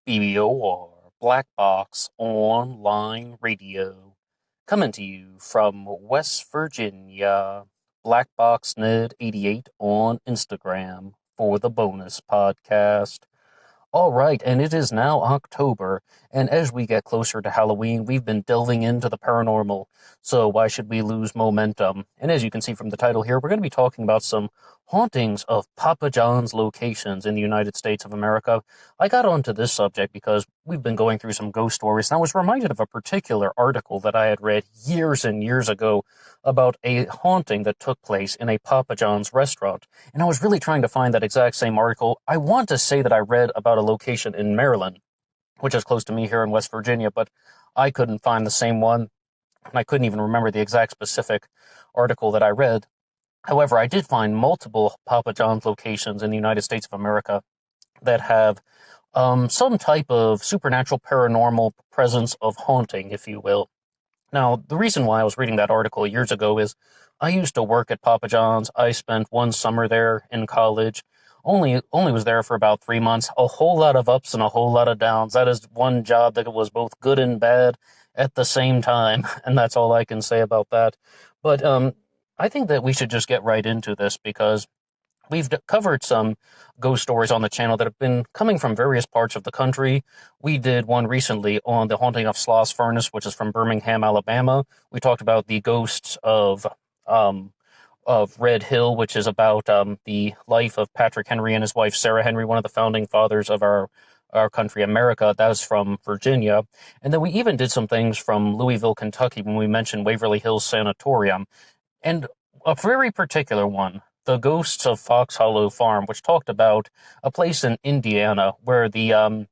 BBOR Black Box Online Radio. Coming to you from West Virginia, Black Box Ned 88 on Instagram for the bonus podcast. All right, and it is now October, and as we get closer to Halloween, we've been delving into the paranormal, so why should we lose momentum? And as you can see from the title here, we're going to be talking about some hauntings of Papa John's locations in the United States of America. I got onto this subject because we've been going through some ghost stories, and I was reminded of a particular article that I had read years and years ago about a haunting that took place in a Papa John's restaurant. And I was really trying to find that exact same article. I want to say that I read about a location in Maryland, which is close to me here in West Virginia, but I couldn't find the same one. And I couldn't even remember the exact specific article that I read. However, I did find multiple Papa John's locations in the United States of America that have some type of supernatural paranormal presence of haunting, if you will. Now, the reason why I was reading that article years ago is I used to work at Papa John's. I spent one summer there in college. Only was there for about 3 months. A whole lot of ups and a whole lot of downs. That is one job that was both good and bad at the same time, and that's all I can say about that. But I think that we should just get right into this because we've covered some ghost stories on the channel that have been coming from various parts of the country. We did one recently on the haunting of Sloss Furnace, which is from Birmingham, Alabama. We talked about the ghosts of Red Hill, which is about the life of Patrick Henry and his wife Sarah Henry, one of the founding fathers of our country, America. That was from Virginia. And then we even did some things from Louisville, Kentucky, when we mentioned Waverly Hills Sanatorium. And a very particular one, the Ghosts of Fox Hollow Farm, which talked about a place in Indiana where the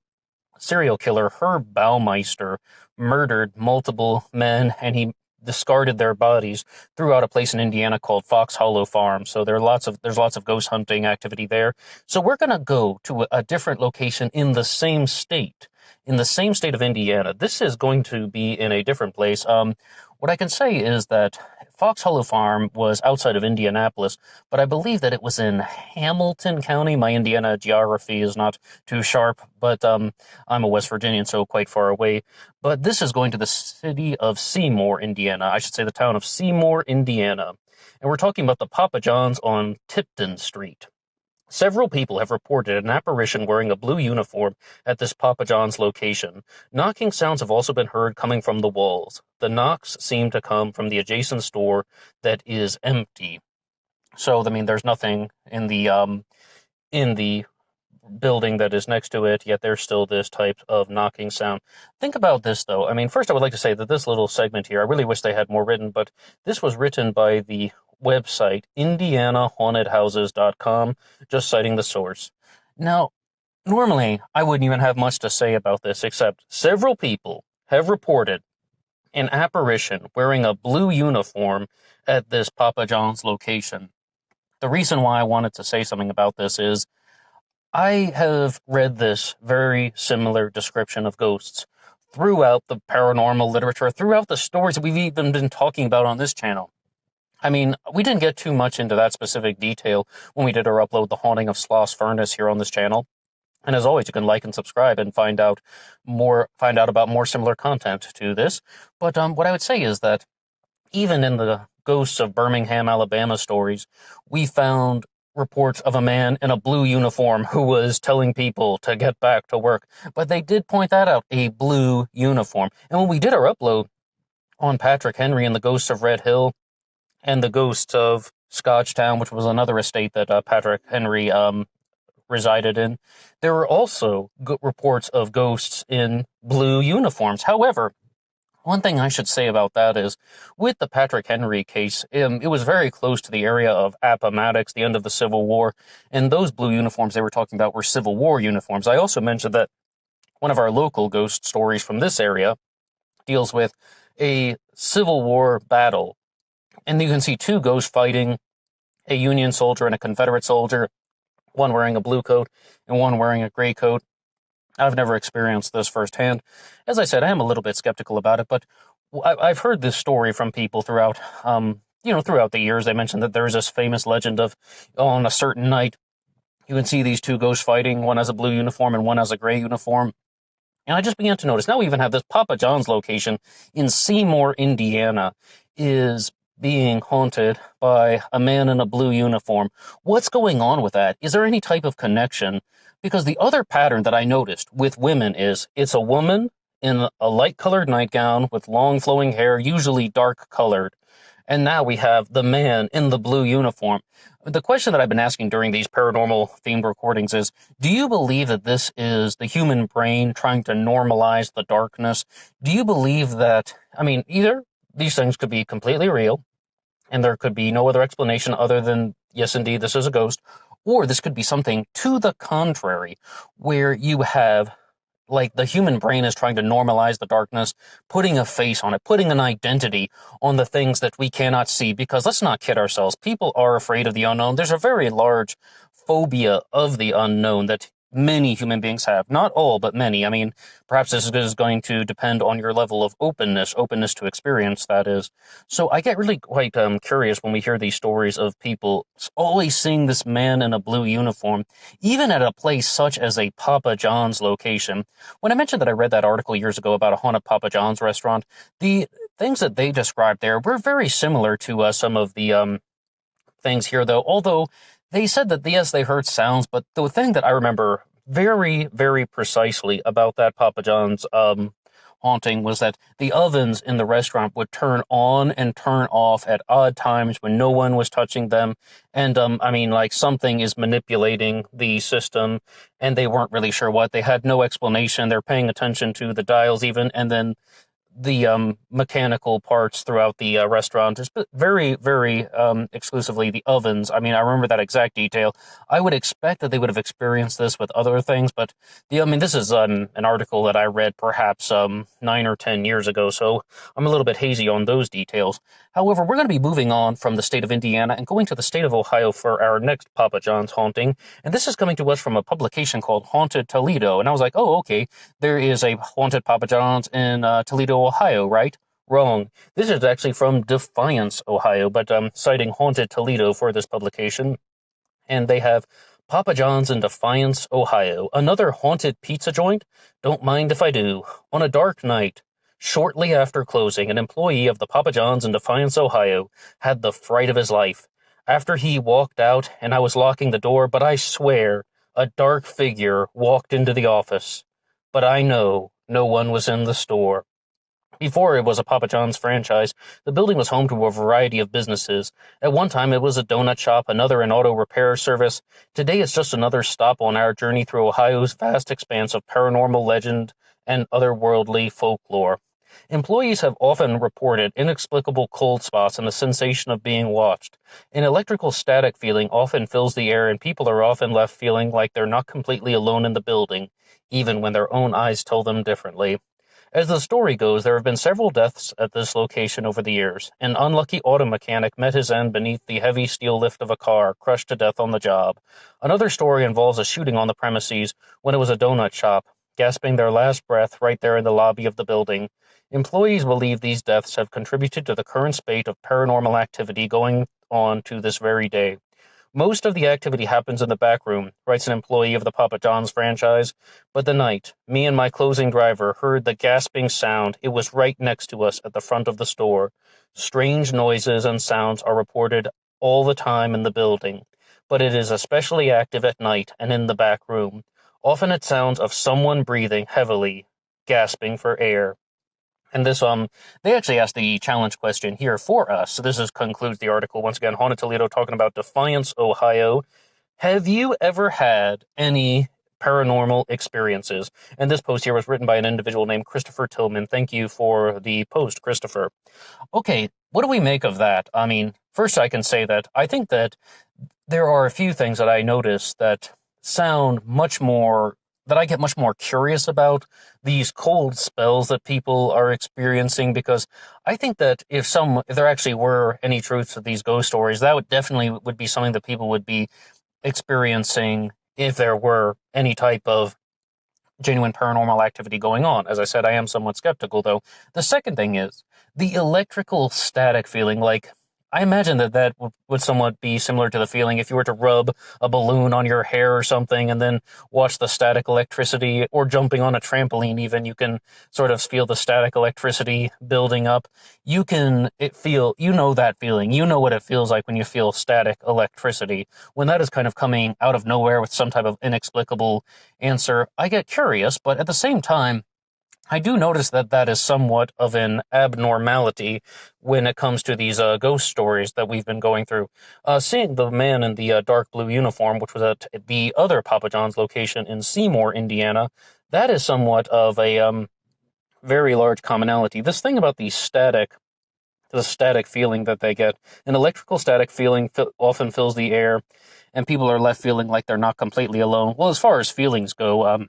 serial killer Herb Baumeister murdered multiple men, and he discarded their bodies throughout a place in Indiana called Fox Hollow Farm. So there's lots of ghost hunting activity there. So we're going to go to a different location in the same state. In the same state of Indiana. This is going to be in a different place. What I can say is that Fox Hollow Farm was outside of Indianapolis, but I believe that it was in Hamilton County. My Indiana geography is not too sharp, but I'm a West Virginian, so quite far away. But this is going to the city of Seymour, Indiana. I should say the town of Seymour, Indiana. And we're talking about the Papa John's on Tipton Street. Several people have reported an apparition wearing a blue uniform at this Papa John's location. Knocking sounds have also been heard coming from the walls. The knocks seem to come from the adjacent store that is empty. So, I mean, there's nothing in the building that is next to it, yet there's still this type of knocking sound. Think about this, though. I mean, first I would like to say that this little segment here, I really wish they had more written, but this was written by the website indianahauntedhouses.com, just citing the source. Now, normally I wouldn't even have much to say about this, except several people have reported an apparition wearing a blue uniform at this Papa John's location. The reason why I wanted to say something about this is I have read this very similar description of ghosts throughout the paranormal literature, throughout the stories that we've even been talking about on this channel. I mean, we didn't get too much into that specific detail when we did our upload, The Haunting of Sloss Furnace, here on this channel. And as always, you can like and subscribe and find out about more similar content to this. But what I would say is that even in the Ghosts of Birmingham, Alabama stories, we found reports of a man in a blue uniform who was telling people to get back to work. But they did point that out, a blue uniform. And when we did our upload on Patrick Henry and the Ghosts of Red Hill, and the Ghosts of Scotchtown, which was another estate that Patrick Henry resided in, there were also reports of ghosts in blue uniforms. However, one thing I should say about that is, with the Patrick Henry case, it was very close to the area of Appomattox, the end of the Civil War, and those blue uniforms they were talking about were Civil War uniforms. I also mentioned that one of our local ghost stories from this area deals with a Civil War battle. And you can see two ghosts fighting, a Union soldier and a Confederate soldier, one wearing a blue coat and one wearing a gray coat. I've never experienced this firsthand. As I said, I am a little bit skeptical about it, but I've heard this story from people throughout the years. They mentioned that there is this famous legend of, on a certain night, you can see these two ghosts fighting. One has a blue uniform and one has a gray uniform. And I just began to notice, now we even have this Papa John's location in Seymour, Indiana, is being haunted by a man in a blue uniform. What's going on with that? Is there any type of connection? Because the other pattern that I noticed with women is it's a woman in a light-colored nightgown with long flowing hair, usually dark-colored. And now we have the man in the blue uniform. The question that I've been asking during these paranormal themed recordings is, do you believe that this is the human brain trying to normalize the darkness? Do you believe that, either these things could be completely real, and there could be no other explanation other than, yes, indeed, this is a ghost, or this could be something to the contrary, where you have, like, the human brain is trying to normalize the darkness, putting a face on it, putting an identity on the things that we cannot see, because let's not kid ourselves, people are afraid of the unknown. There's a very large phobia of the unknown that many human beings have. Not all, but many. Perhaps this is going to depend on your level of openness to experience, that is. So I get really quite curious when we hear these stories of people always seeing this man in a blue uniform, even at a place such as a Papa John's location. When I mentioned that I read that article years ago about a haunted Papa John's restaurant, the things that they described there were very similar to some of the things here, though, although they said that, yes, they heard sounds, but the thing that I remember very, very precisely about that Papa John's haunting was that the ovens in the restaurant would turn on and turn off at odd times when no one was touching them. And, like something is manipulating the system, and they weren't really sure what. They had no explanation. They're paying attention to the dials even, and then the mechanical parts throughout the restaurant, just very, very exclusively the ovens. I remember that exact detail. I would expect that they would have experienced this with other things, but this is an article that I read perhaps 9 or 10 years ago, so I'm a little bit hazy on those details. However, we're going to be moving on from the state of Indiana and going to the state of Ohio for our next Papa John's haunting, and this is coming to us from a publication called Haunted Toledo, and I was like, oh, okay, there is a haunted Papa John's in Toledo, Ohio, right? Wrong. This is actually from Defiance, Ohio, but citing Haunted Toledo for this publication. And they have Papa John's in Defiance, Ohio. Another haunted pizza joint? Don't mind if I do. On a dark night, shortly after closing, an employee of the Papa John's in Defiance, Ohio, had the fright of his life. After he walked out, and I was locking the door, but I swear, a dark figure walked into the office. But I know no one was in the store. Before it was a Papa John's franchise, the building was home to a variety of businesses. At one time, it was a donut shop, another an auto repair service. Today, it's just another stop on our journey through Ohio's vast expanse of paranormal legend and otherworldly folklore. Employees have often reported inexplicable cold spots and the sensation of being watched. An electrical static feeling often fills the air, and people are often left feeling like they're not completely alone in the building, even when their own eyes tell them differently. As the story goes, there have been several deaths at this location over the years. An unlucky auto mechanic met his end beneath the heavy steel lift of a car, crushed to death on the job. Another story involves a shooting on the premises when it was a donut shop, gasping their last breath right there in the lobby of the building. Employees believe these deaths have contributed to the current spate of paranormal activity going on to this very day. Most of the activity happens in the back room, writes an employee of the Papa John's franchise, but the night, me and my closing driver heard the gasping sound. It was right next to us at the front of the store. Strange noises and sounds are reported all the time in the building, but it is especially active at night and in the back room. Often it sounds of someone breathing heavily, gasping for air. And this, they actually asked the challenge question here for us. So this concludes the article. Once again, Haunted Toledo talking about Defiance, Ohio. Have you ever had any paranormal experiences? And this post here was written by an individual named Christopher Tillman. Thank you for the post, Christopher. Okay, what do we make of that? First I can say that I think that there are a few things that I notice that sound much more, that I get much more curious about, these cold spells that people are experiencing, because I think that if there actually were any truth to these ghost stories, that would definitely be something that people would be experiencing if there were any type of genuine paranormal activity going on. As I said, I am somewhat skeptical, though. The second thing is the electrical static feeling. Like, I imagine that would somewhat be similar to the feeling if you were to rub a balloon on your hair or something and then watch the static electricity, or jumping on a trampoline even, you can sort of feel the static electricity building up. You know that feeling. You know what it feels like when you feel static electricity. When that is kind of coming out of nowhere with some type of inexplicable answer, I get curious, but at the same time, I do notice that is somewhat of an abnormality when it comes to these ghost stories that we've been going through. Seeing the man in the dark blue uniform, which was at the other Papa John's location in Seymour, Indiana, that is somewhat of a very large commonality. This thing about the static feeling that they get, an electrical static feeling often fills the air, and people are left feeling like they're not completely alone. Well, as far as feelings go,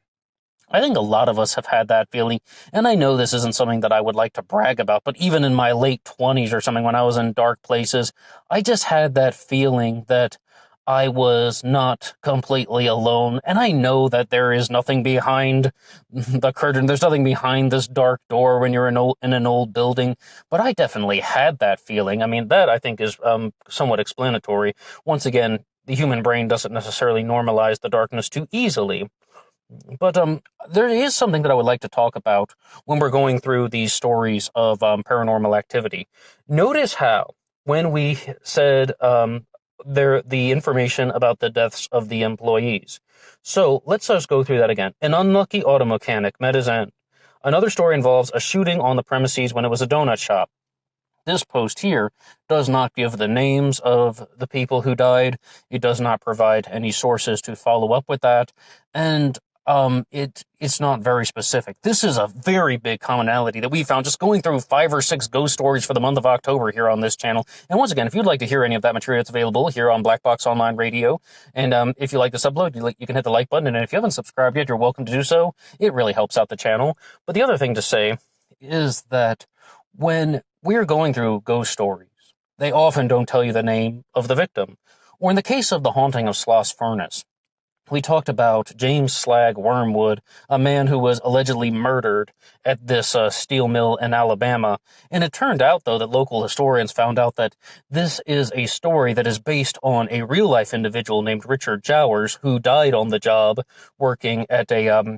I think a lot of us have had that feeling, and I know this isn't something that I would like to brag about, but even in my late 20s or something, when I was in dark places, I just had that feeling that I was not completely alone, and I know that there is nothing behind the curtain, there's nothing behind this dark door when you're in an old building, but I definitely had that feeling. I mean, that I think is somewhat explanatory. Once again, the human brain doesn't necessarily normalize the darkness too easily. But there is something that I would like to talk about when we're going through these stories of paranormal activity. Notice how, when we said the information about the deaths of the employees. So let's just go through that again. An unlucky auto mechanic met his end. Another story involves a shooting on the premises when it was a donut shop. This post here does not give the names of the people who died. It does not provide any sources to follow up with that. And it's not very specific. This is a very big commonality that we found just going through 5 or 6 ghost stories for the month of October here on this channel. And once again, if you'd like to hear any of that material, it's available here on Black Box Online Radio. And if you like this upload, you can hit the like button. And if you haven't subscribed yet, you're welcome to do so. It really helps out the channel. But the other thing to say is that when we're going through ghost stories, they often don't tell you the name of the victim. Or in the case of the haunting of Sloss Furnace, we talked about James Slag Wormwood, a man who was allegedly murdered at this steel mill in Alabama. And it turned out, though, that local historians found out that this is a story that is based on a real-life individual named Richard Jowers, who died on the job working at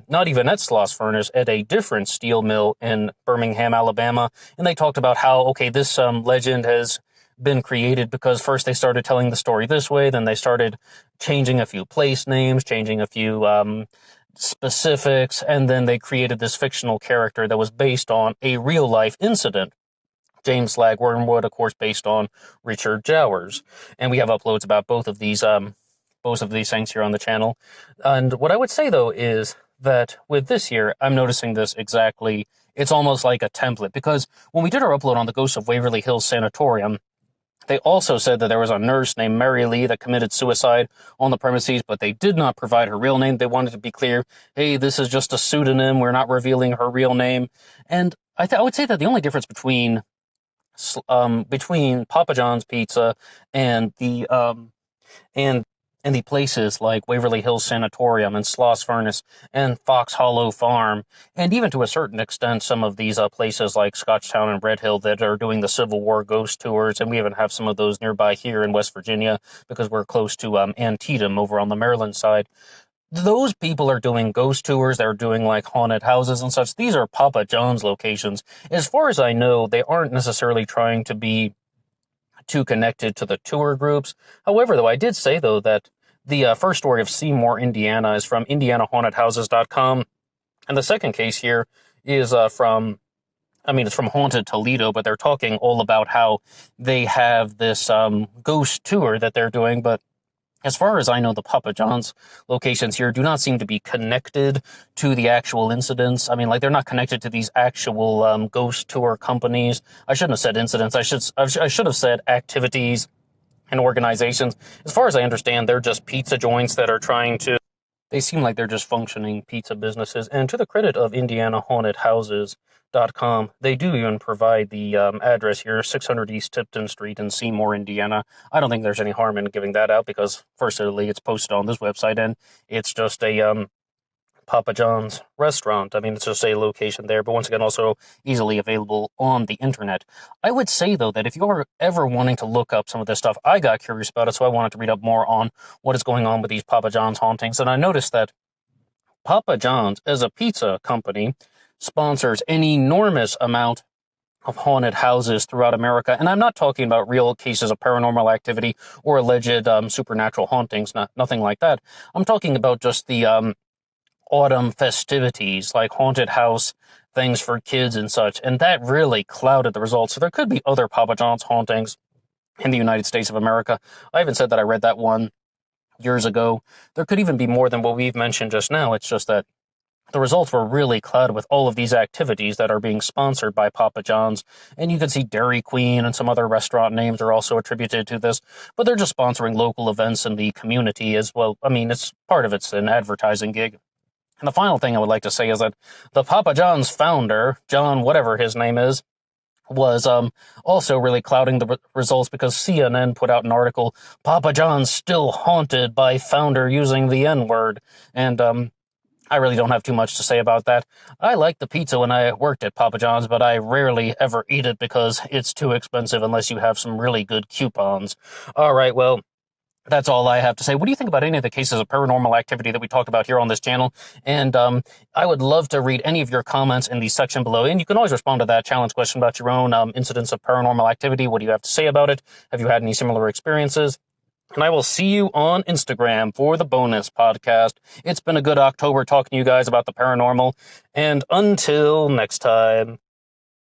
not even at Sloss Furnace, at a different steel mill in Birmingham, Alabama. And they talked about how, okay, this legend has been created because first they started telling the story this way, then they started changing a few place names, changing a few specifics, and then they created this fictional character that was based on a real-life incident. James Slag Wormwood, of course, based on Richard Jowers. And we have uploads about both of these things here on the channel. And what I would say, though, is that with this here, I'm noticing this exactly. It's almost like a template, because when we did our upload on the Ghosts of Waverly Hills Sanatorium, they also said that there was a nurse named Mary Lee that committed suicide on the premises, but they did not provide her real name. They wanted to be clear, hey, this is just a pseudonym. We're not revealing her real name. And I would say that the only difference between Papa John's Pizza and the places like Waverly Hills Sanatorium and Sloss Furnace and Fox Hollow Farm, and even to a certain extent some of these places like Scotchtown and Red Hill that are doing the Civil War ghost tours, and we even have some of those nearby here in West Virginia because we're close to Antietam over on the Maryland side. Those people are doing ghost tours, they're doing like haunted houses and such. These are Papa John's locations. As far as I know, they aren't necessarily trying to be too connected to the tour groups. However, though, I did say, though, that the first story of Seymour, Indiana is from IndianaHauntedHouses.com. And the second case here is it's from Haunted Toledo, but they're talking all about how they have this ghost tour that they're doing. But as far as I know, the Papa John's locations here do not seem to be connected to the actual incidents. I mean, like, they're not connected to these actual ghost tour companies. I shouldn't have said incidents. I should have said activities and organizations. As far as I understand, they're just pizza joints that are they seem like they're just functioning pizza businesses. And to the credit of IndianaHauntedHouses.com, they do even provide the address here, 600 East Tipton Street in Seymour, Indiana. I don't think there's any harm in giving that out because, firstly, it's posted on this website, and it's just a Papa John's restaurant. I mean, it's just a location there, but once again, also easily available on the internet. I would say, though, that if you're ever wanting to look up some of this stuff, I got curious about it, so I wanted to read up more on what is going on with these Papa John's hauntings, and I noticed that Papa John's, as a pizza company, sponsors an enormous amount of haunted houses throughout America. And I'm not talking about real cases of paranormal activity or alleged supernatural hauntings, nothing like that. I'm talking about just the autumn festivities, like haunted house things for kids and such. And that really clouded the results. So there could be other Papa John's hauntings in the United States of America. I even said that I read that one years ago. There could even be more than what we've mentioned just now. It's just that the results were really clouded with all of these activities that are being sponsored by Papa John's. And you can see Dairy Queen and some other restaurant names are also attributed to this, but they're just sponsoring local events in the community as well. I mean, it's part of it's an advertising gig. And the final thing I would like to say is that the Papa John's founder, John, whatever his name is, was also really clouding the results because CNN put out an article, Papa John's still haunted by founder using the N-word. And I really don't have too much to say about that. I liked the pizza when I worked at Papa John's, but I rarely ever eat it because it's too expensive unless you have some really good coupons. All right, well, that's all I have to say. What do you think about any of the cases of paranormal activity that we talked about here on this channel? And I would love to read any of your comments in the section below. And you can always respond to that challenge question about your own incidents of paranormal activity. What do you have to say about it? Have you had any similar experiences? And I will see you on Instagram for the bonus podcast. It's been a good October talking to you guys about the paranormal. And until next time.